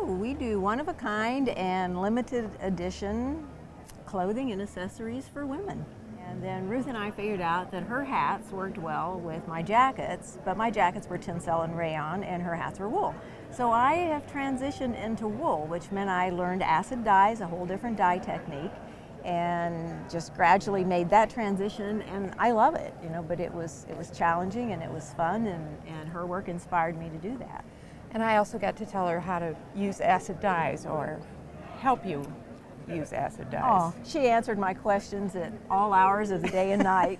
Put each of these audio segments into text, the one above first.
Oh, we do one-of-a-kind and limited edition clothing and accessories for women. And then Ruth and I figured out that her hats worked well with my jackets, but my jackets were tencel and rayon and her hats were wool. So I have transitioned into wool, which meant I learned acid dyes, a whole different dye technique, and just gradually made that transition, and I love it, you know, but it was challenging and it was fun, and her work inspired me to do that. And I also got to tell her how to use acid dyes or help you use acid dyes. Oh, she answered my questions at all hours of the day and night.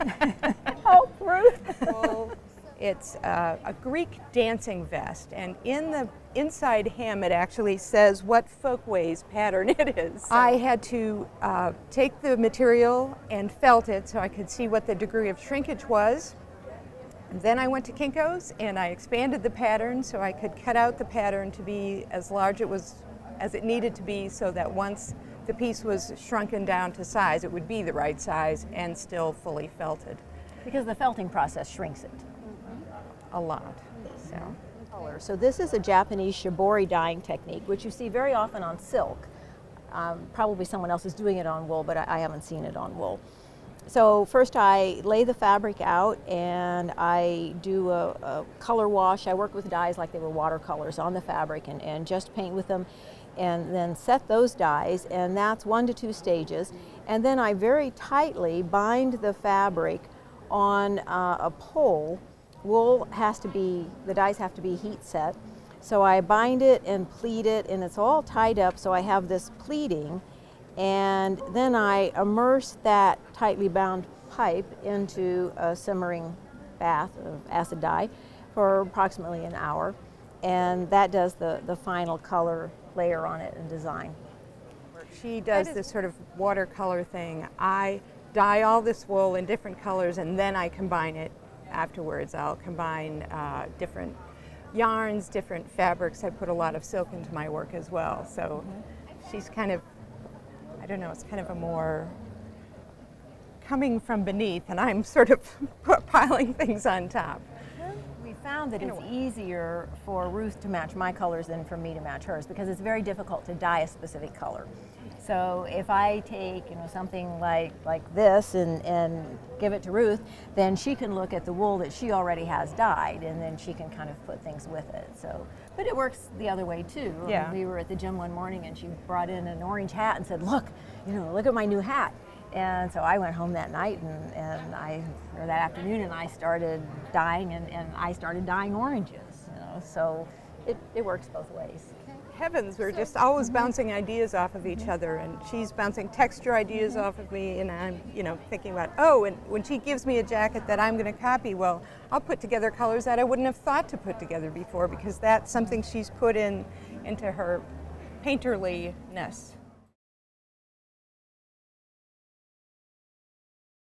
Oh, Ruth! Well, it's a Greek dancing vest, and in the inside hem it actually says what folkways pattern it is. So I had to take the material and felt it so I could see what the degree of shrinkage was. And then I went to Kinko's and I expanded the pattern so I could cut out the pattern to be as large as it needed to be, so that once the piece was shrunken down to size, it would be the right size and still fully felted. Because the felting process shrinks it. A lot. So this is a Japanese shibori dyeing technique, which you see very often on silk. Probably someone else is doing it on wool, but I haven't seen it on wool. So first I lay the fabric out and I do a color wash. I work with dyes like they were watercolors on the fabric and just paint with them, and then set those dyes, and that's 1 to 2 stages. And then I very tightly bind the fabric on a pole. Wool has to be, the dyes have to be heat set. So I bind it and pleat it, and it's all tied up, so I have this pleating. And then I immerse that tightly bound pipe into a simmering bath of acid dye for approximately an hour. And that does the final color layer on it and design. She does this sort of watercolor thing. I dye all this wool in different colors and then I combine it afterwards. I'll combine different yarns, different fabrics. I put a lot of silk into my work as well. So she's kind of, I don't know, it's kind of a more coming from beneath, and I'm sort of piling things on top. We found that it's easier for Ruth to match my colors than for me to match hers, because it's very difficult to dye a specific color. So if I take, you know, something like this and give it to Ruth, then she can look at the wool that she already has dyed, and then she can kind of put things with it. So, but it works the other way too. Yeah. We were at the gym one morning and she brought in an orange hat and said, "Look, you know, look at my new hat." And so I went home that night or that afternoon, and I started dyeing, and I started dyeing oranges. You know, so it works both ways. Heavens, we're just always bouncing ideas off of each other, and she's bouncing texture ideas off of me, and I'm, you know, thinking about, oh, and when she gives me a jacket that I'm going to copy, well, I'll put together colors that I wouldn't have thought to put together before, because that's something she's put into her painterliness.